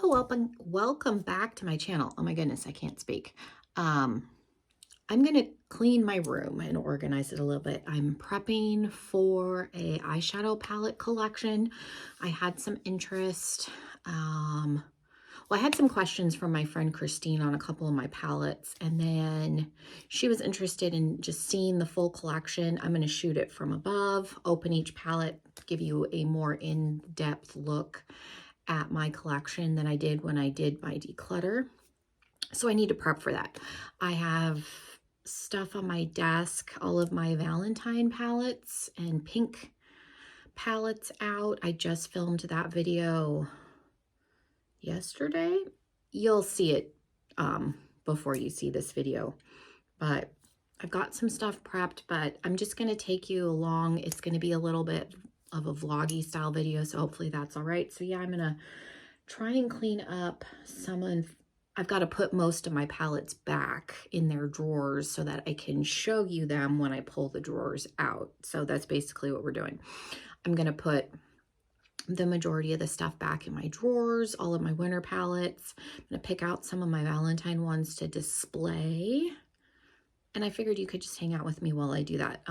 welcome back to my channel. Oh my goodness, I can't speak. I'm gonna clean my room and organize it a little bit. I'm prepping for a eyeshadow palette collection. I had some interest. Well, I had some questions from my friend Christine on a couple of my palettes, and then she was interested in just seeing the full collection. I'm gonna shoot it from above, open each palette, give you a more in-depth look at my collection than I did when I did my declutter. So I need to prep for that. I have stuff on my desk, all of my Valentine palettes and pink palettes out. I just filmed that video yesterday. You'll see it before you see this video, but I've got some stuff prepped, but I'm just going to take you along. It's going to be a little bit of a vloggy style video, so hopefully that's all right. So yeah, I'm going to try and clean up I've got to put most of my palettes back in their drawers so that I can show you them when I pull the drawers out. So that's basically what we're doing. I'm going to put the majority of the stuff back in my drawers, all of my winter palettes. I'm going to pick out some of my Valentine ones to display. And I figured you could just hang out with me while I do that.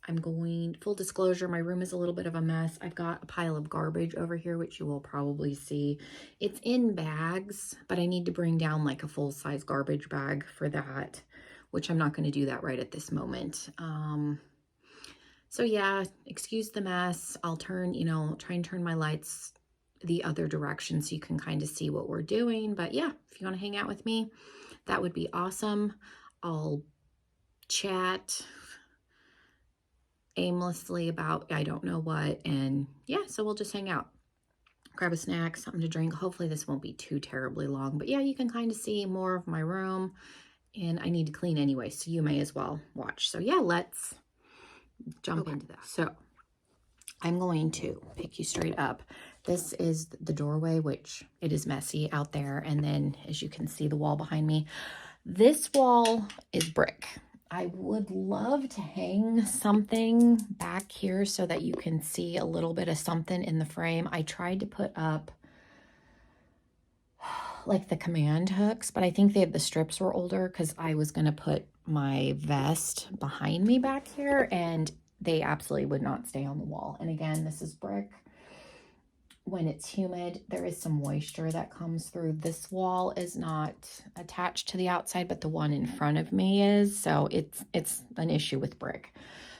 I'm going, full disclosure, my room is a little bit of a mess. I've got a pile of garbage over here, which you will probably see. It's in bags, but I need to bring down like a full-size garbage bag for that, which I'm not going to do that right at this moment. So yeah, excuse the mess. I'll turn, try and turn my lights the other direction so you can kind of see what we're doing. But yeah, if you want to hang out with me, that would be awesome. I'll chat aimlessly about I don't know what, and yeah, so we'll just hang out, grab a snack, something to drink. Hopefully this won't be too terribly long, but yeah, you can kind of see more of my room, and I need to clean anyway, so you may as well watch. So yeah, let's jump into that. So I'm going to pick you straight up. This is the doorway, which it is messy out there, and then as you can see the wall behind me, this wall is brick. I would love to hang something back here so that you can see a little bit of something in the frame. I tried to put up like the command hooks, but I think the strips were older because I was going to put my vest behind me back here, and they absolutely would not stay on the wall. And again, this is brick. When it's humid, there is some moisture that comes through. This wall is not attached to the outside, but the one in front of me is. So it's an issue with brick.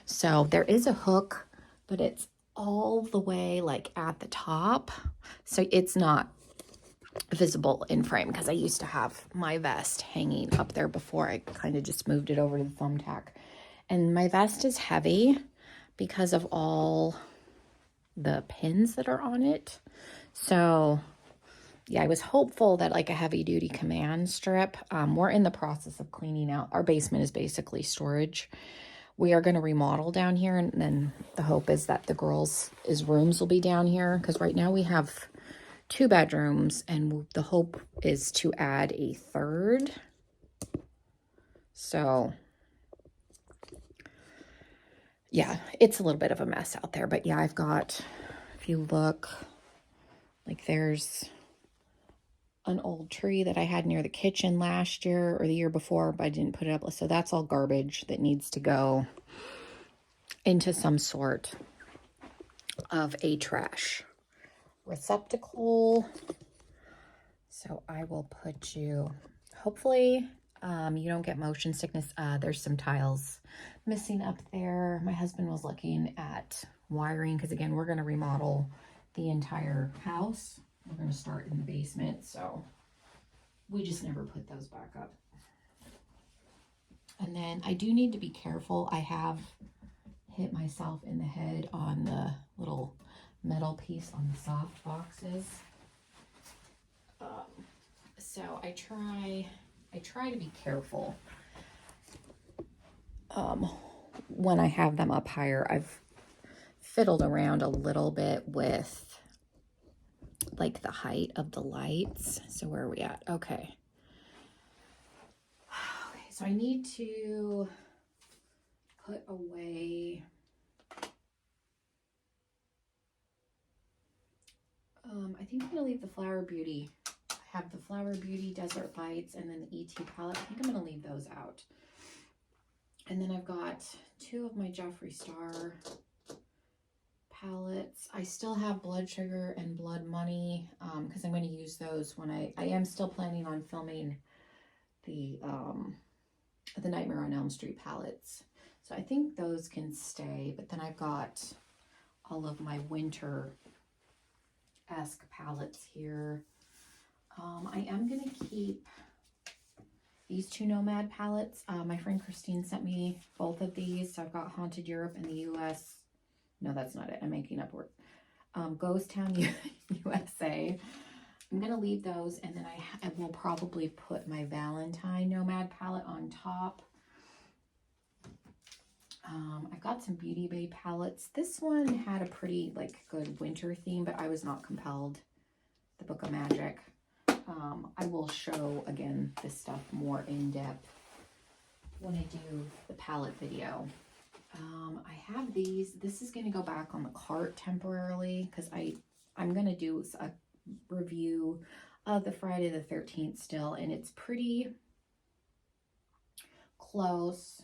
So there is a hook, but it's all the way like at the top. So it's not visible in frame because I used to have my vest hanging up there before. I kind of just moved it over to the thumbtack. And my vest is heavy because of all the pins that are on it. So yeah, I was hopeful that like a heavy duty command strip. We're in the process of cleaning out. Our basement is basically storage. We are going to remodel down here, and then the hope is that the girls' rooms will be down here, because right now we have 2 bedrooms, and the hope is to add a 3rd. So yeah, it's a little bit of a mess out there, but yeah, I've got, if you look, like there's an old tree that I had near the kitchen last year or the year before, but I didn't put it up. So that's all garbage that needs to go into some sort of a trash receptacle. So I will put you, hopefully you don't get motion sickness. There's some tiles missing up there. My husband was looking at wiring because again, we're going to remodel the entire house. We're going to start in the basement, so we just never put those back up. And then I do need to be careful. I have hit myself in the head on the little metal piece on the soft boxes. So I try to be careful when I have them up higher. I've fiddled around a little bit with like the height of the lights. So where are we at? Okay. So I need to put away I think I'm gonna leave the Flower Beauty. I have the Flower Beauty Desert Lights and then the ET palette. I think I'm gonna leave those out. And then I've got 2 of my Jeffree Star palettes. I still have Blood Sugar and Blood Money because I'm going to use those when I am still planning on filming the Nightmare on Elm Street palettes. So I think those can stay, but then I've got all of my winter-esque palettes here. I am going to keep these 2 Nomad palettes. My friend Christine sent me both of these. So I've got Haunted Europe and the US. No, that's not it. I'm making up words. Ghost Town USA. I'm going to leave those, and then I will probably put my Valentine Nomad palette on top. I've got some Beauty Bay palettes. This one had a pretty good winter theme, but I was not compelled. The Book of Magic. I will show again this stuff more in depth when I do the palette video. I have these. This is going to go back on the cart temporarily because I'm going to do a review of the Friday the 13th still, and it's pretty close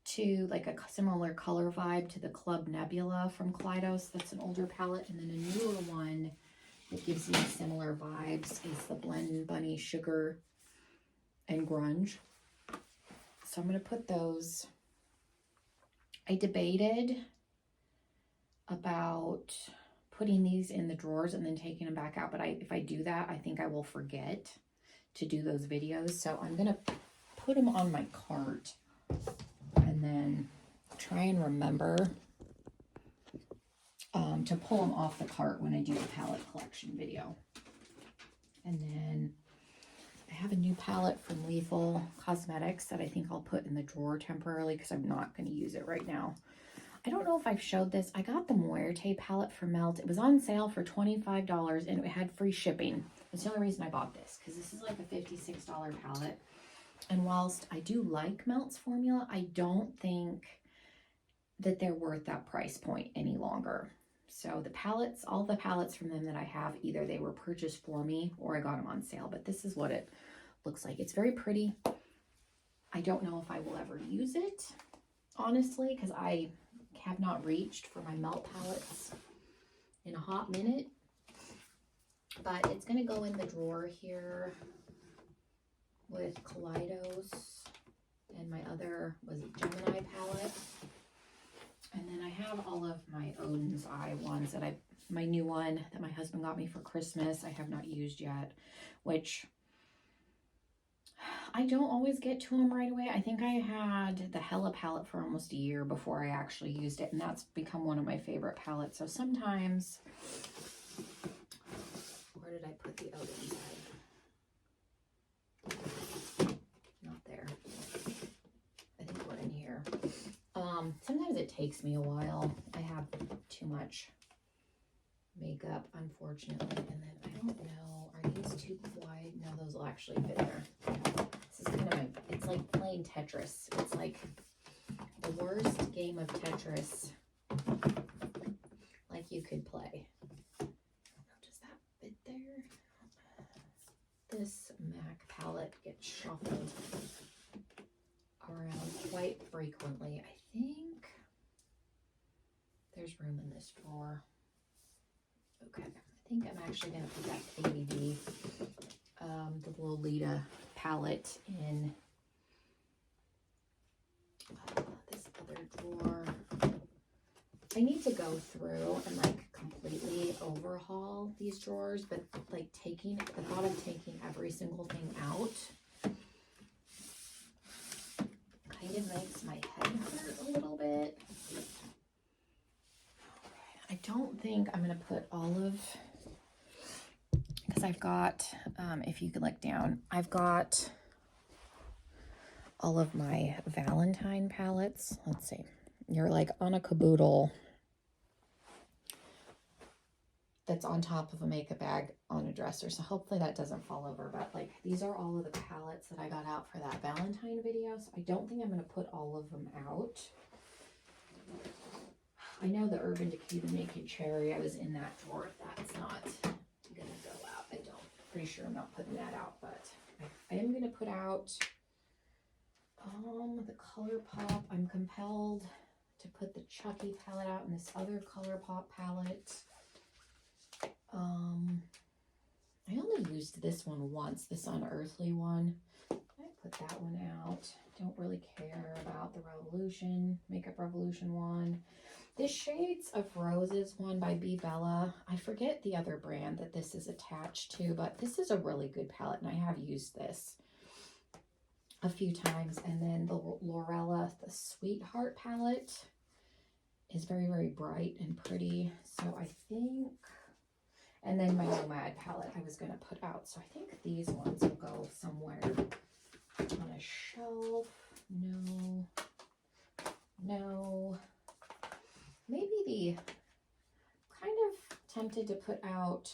to like a similar color vibe to the Club Nebula from Kaleidos. That's an older palette, and then a newer one that gives me similar vibes is the Blend Bunny Sugar and Grunge. So I'm going to put those. I debated about putting these in the drawers and then taking them back out, but if I do that, I think I will forget to do those videos. So I'm going to put them on my cart and then try and remember to pull them off the cart when I do the palette collection video. And then I have a new palette from Lethal Cosmetics that I think I'll put in the drawer temporarily because I'm not going to use it right now. I don't know if I've showed this. I got the Muerte palette from Melt. It was on sale for $25 and it had free shipping. That's the only reason I bought this, because this is like a $56 palette. And whilst I do like Melt's formula, I don't think that they're worth that price point any longer. So the palettes, all the palettes from them that I have, either they were purchased for me or I got them on sale. But this is what it looks like. It's very pretty. I don't know if I will ever use it, honestly, because I have not reached for my Melt palettes in a hot minute. But it's going to go in the drawer here with Kaleidos and my other, was it Gemini palette? And then I have all of my Odin's Eye ones that my new one that my husband got me for Christmas, I have not used yet, which I don't always get to them right away. I think I had the Hella palette for almost a year before I actually used it, and that's become one of my favorite palettes. So sometimes, where did I put the Odin's Eye? Not there. I think we're in here. Sometimes it takes me a while. I have too much makeup, unfortunately. And then I don't know, are these too wide? No, those will actually fit there. This is kind of it's like playing Tetris. It's like the worst game of Tetris like you could play. I don't know, does that fit there? This MAC palette gets shuffled around quite frequently. I think there's room in this drawer. Okay, I think I'm actually going to put that KBD, the Lolita palette in this other drawer. I need to go through and like completely overhaul these drawers, but like the thought of taking every single thing out kind of makes my head hurt a little bit. I don't think I'm going to put all of, because I've got, if you could look down, I've got all of my Valentine palettes. Let's see. You're like on a caboodle that's on top of a makeup bag on a dresser. So hopefully that doesn't fall over. But like these are all of the palettes that I got out for that Valentine video. So I don't think I'm going to put all of them out. I know the Urban Decay, the Naked Cherry, I was in that drawer. That's not pretty sure I'm not putting that out, but I am going to put out the ColourPop. I'm compelled to put the Chucky palette out and this other ColourPop palette. I only used this one once, this Unearthly one. I put that one out. Don't really care about the Revolution, Makeup Revolution one. This Shades of Roses one by B. Bella. I forget the other brand that this is attached to, but this is a really good palette, and I have used this a few times. And then the Lorella, the Sweetheart palette is very, very bright and pretty. So I think, and then my Nomad palette I was going to put out. So I think these ones will go somewhere on a shelf. No. Maybe the, kind of tempted to put out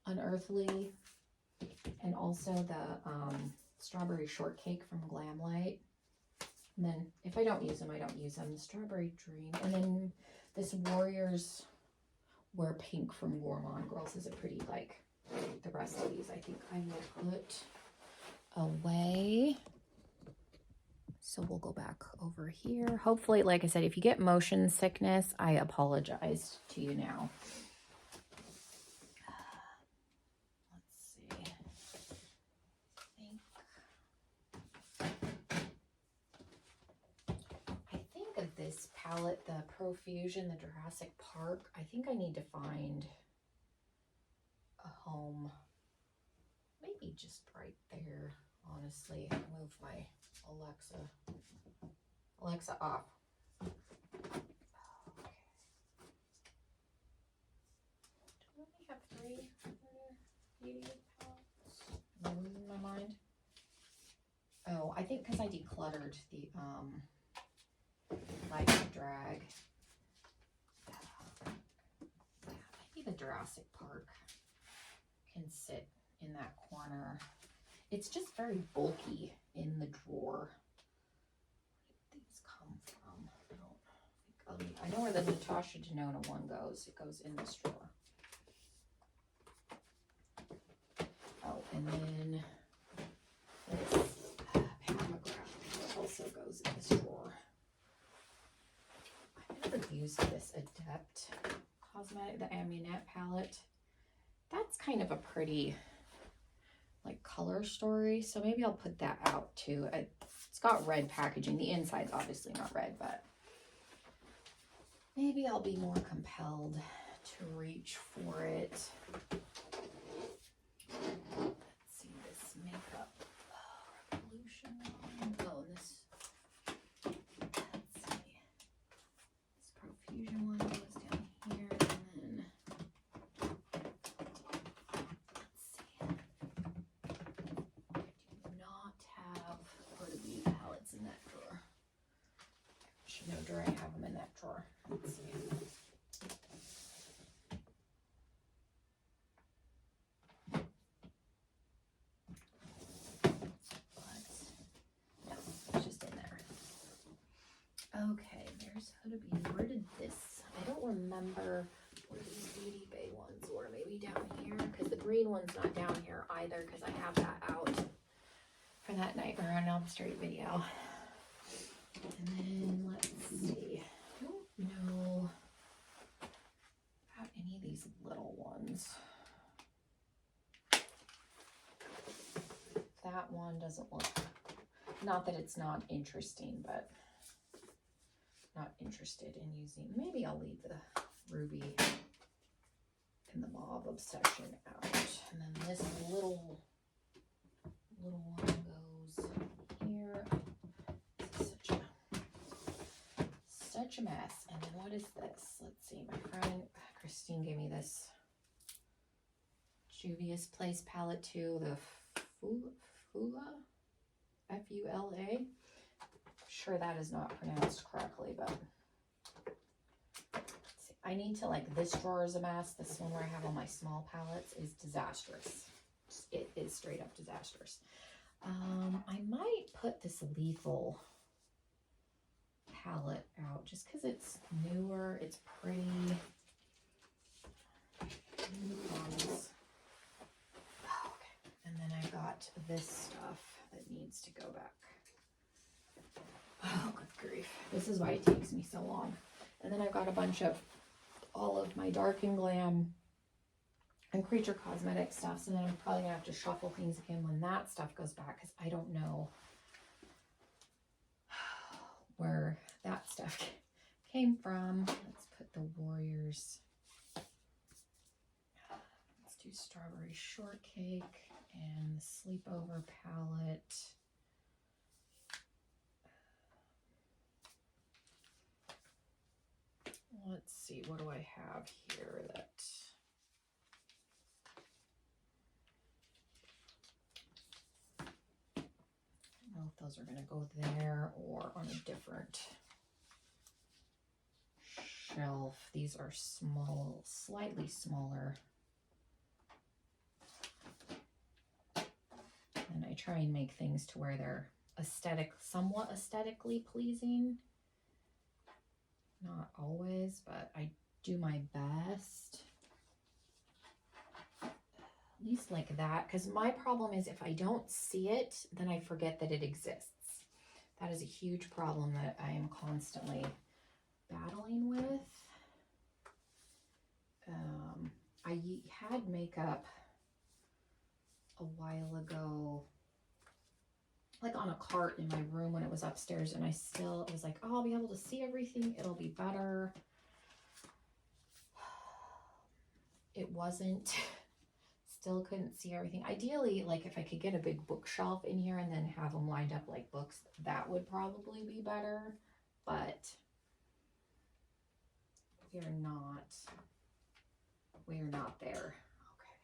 Unearthly and also the Strawberry Shortcake from Glamlight. And then if I don't use them, I don't use them. The Strawberry Dream. And then this Warriors Wear Pink from Gourmand Girls is a pretty, like, the rest of these I think I will put away. So we'll go back over here. Hopefully, like I said, if you get motion sickness, I apologize to you now. Let's see. I think of this palette, the Profusion, the Jurassic Park. I think I need to find a home, maybe just right there, honestly. Move my Alexa off. Okay. Do I only have 3 beauty palettes? Am I losing my mind? Oh, I think because I decluttered the Light of Drag. Maybe the Jurassic Park can sit in that corner. It's just very bulky in the drawer. Where did these come from? I know where the Natasha Denona one goes. It goes in this drawer. Oh, and then this Pamograph also goes in this drawer. I've never used this Adept Cosmetic, the Amunet palette. That's kind of a pretty, like, color story, so maybe I'll put that out too. It's got red packaging. The inside's obviously not red, but maybe I'll be more compelled to reach for it. Let's see, this Makeup Revolution one. Oh, this, let's see, this Profusion one goes down here, and then in that drawer. I should know, do I have them in that drawer? Let's see. But no, it's just in there. Okay, there's Huda Beauty. Where did this? I don't remember where these Beauty Bay ones were. Maybe down here, because the green one's not down here either, because I have that out for that Nightmare on Elm Street video. And then let's see. I don't know about any of these little ones. That one doesn't look, not that it's not interesting, but not interested in using. Maybe I'll leave the Ruby and the Mauve Obsession out. And then this little one goes here. This is such a mess. And then what is this? Let's see. My friend Christine gave me this Juvia's Place palette too. The Fula, F-U-L-A. Sure that is not pronounced correctly, but see, I need to, like, this drawer is a mess. This one where I have all my small palettes is disastrous. It is straight up disastrous. I might put this Lethal palette out just because it's newer, it's pretty. New ones. Oh, okay. got this stuff that needs to go back. Oh, good grief. This is why it takes me so long. And then I've got a bunch of all of my Dark and Glam and Creature Cosmetics stuff. So then I'm probably gonna have to shuffle things again when that stuff goes back, because I don't know where that stuff came from. Let's put the Warriors. Let's do Strawberry Shortcake and the Sleepover palette. Let's see, what do I have here that... I don't know if those are going to go there or on a different shelf. These are small, slightly smaller. And I try and make things to where they're somewhat aesthetically pleasing. Not always, but I do my best. At least like that, because my problem is if I don't see it, then I forget that it exists. That is a huge problem that I am constantly battling with. I had makeup a while ago, like on a cart in my room when it was upstairs, and I was like, oh, I'll be able to see everything, it'll be better. It wasn't. Still couldn't see everything. Ideally, like if I could get a big bookshelf in here and then have them lined up like books, that would probably be better, but we're not there. Okay.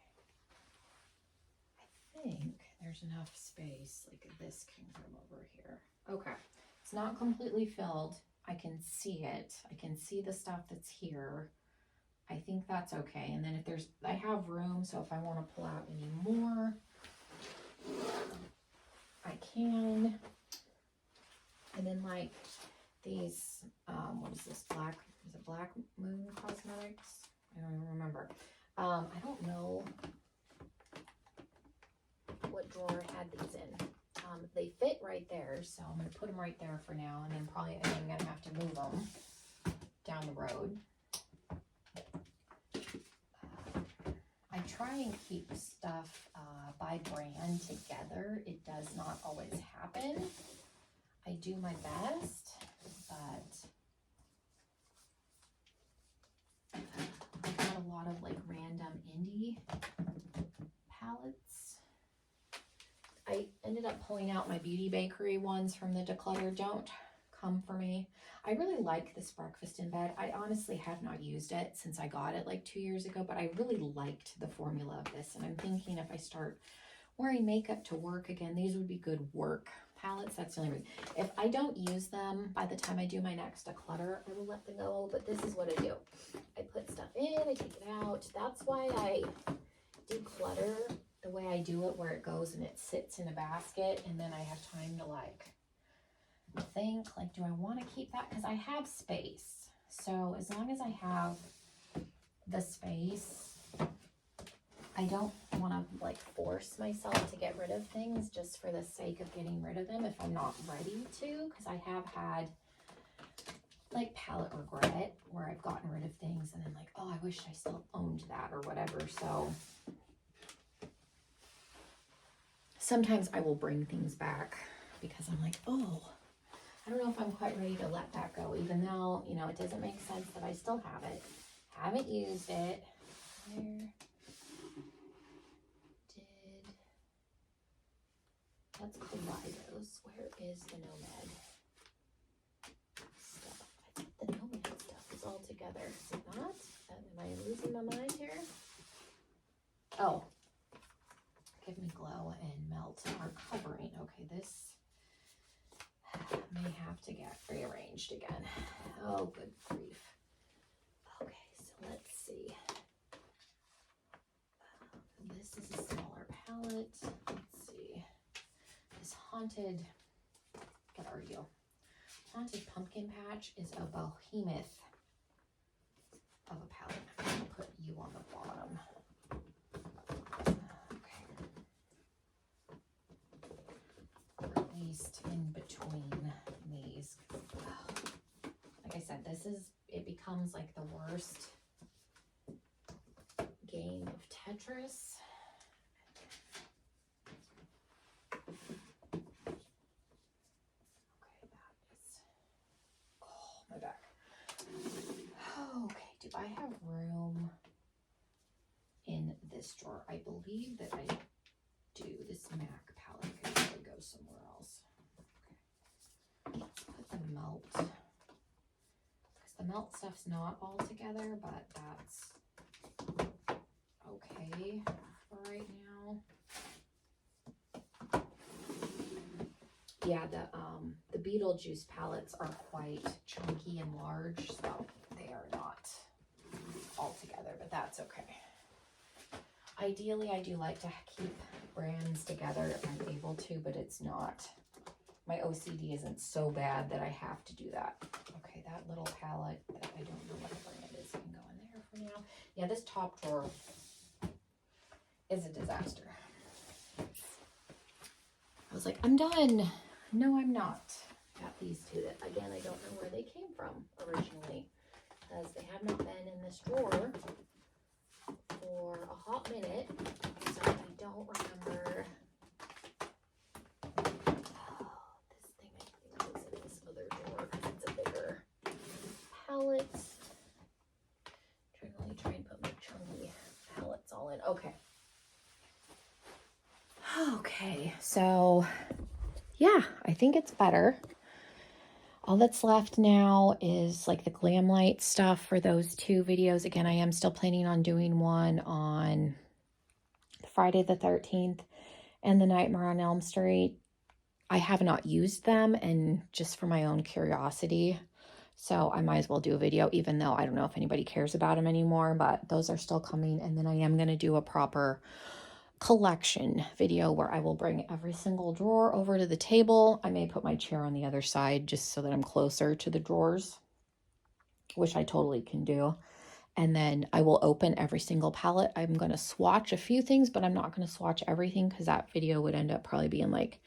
I think there's enough space, like this can come over here. Okay, it's not completely filled. I can see it. I can see the stuff that's here. I think that's okay. And then if I have room, so if I want to pull out any more, I can. And then like these, what is this, is it Black Moon Cosmetics? I don't even remember. I don't know what drawer had these in. They fit right there, so I'm going to put them right there for now, and then probably I'm going to have to move them down the road. I try and keep stuff by brand together. It does not always happen. I do my best, but I've got a lot of like random indie palettes. I ended up pulling out my Beauty Bakery ones from the Declutter. Don't come for me. I really like this Breakfast in Bed. I honestly have not used it since I got it like 2 years ago, but I really liked the formula of this. And I'm thinking if I start wearing makeup to work again, these would be good work palettes. That's the only reason. If I don't use them by the time I do my next declutter, I will let them go. But this is what I do. I put stuff in, I take it out. That's why I declutter the way I do it, where it goes and it sits in a basket, and then I have time to like think, like, do I want to keep that? Because I have space. So as long as I have the space, I don't want to like force myself to get rid of things just for the sake of getting rid of them if I'm not ready to, because I have had like palette regret where I've gotten rid of things and then like, oh, I wish I still owned that or whatever. So sometimes I will bring things back because I'm like, oh, I don't know if I'm quite ready to let that go, even though, you know, it doesn't make sense that I still have it. Haven't used it. That's Kaleidos. Where is the Nomad stuff? I think the Nomad stuff is all together. Is it not? Am I losing my mind here? Oh. Give Me Glow and Melt are covering. Okay, this may have to get rearranged again. Oh, good grief. Okay, so let's see. This is a smaller palette. Let's see. This Haunted, what are you? Haunted Pumpkin Patch is a behemoth of a palette. I'm going to put you on the bottom. left in between these. Like I said, it becomes like the worst game of Tetris. Okay, that is, oh, my back. Okay, do I have room in this drawer? I believe that I do. This MAC palette could probably go somewhere else. Okay. Let's put the melt, because the melt stuff's not all together, but that's okay for right now. Yeah, the Beetlejuice palettes are quite chunky and large, so they are not all together, but that's okay. Ideally, I do like to keep brands together if I'm able to, but it's not. My OCD isn't so bad that I have to do that. Okay, that little palette that I don't know what brand is can go in there for now. Yeah, this top drawer is a disaster. I was like, I'm done. No, I'm not. Got these two that, again, I don't know where they came from originally, because they have not been in this drawer for a hot minute, so I don't remember. Oh, this thing I think was in this other drawer because it's a bigger palette. Generally try and put my chunky palettes all in. Okay. Okay, so yeah, I think it's better. All that's left now is like the glam light stuff for those two videos. Again, I am still planning on doing one on Friday the 13th and the Nightmare on Elm Street. I have not used them, and just for my own curiosity, so I might as well do a video, even though I don't know if anybody cares about them anymore, but those are still coming. And then I am going to do a proper collection video where I will bring every single drawer over to the table. I may put my chair on the other side just so that I'm closer to the drawers, which I totally can do. And then I will open every single palette. I'm going to swatch a few things, but I'm not going to swatch everything because that video would end up probably being like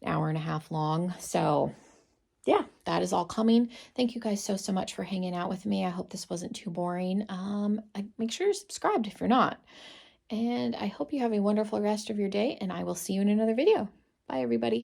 an hour and a half long. So yeah, that is all coming. Thank you guys so much for hanging out with me. I hope this wasn't too boring. Make sure you're subscribed if you're not. And I hope you have a wonderful rest of your day, and I will see you in another video. Bye, everybody.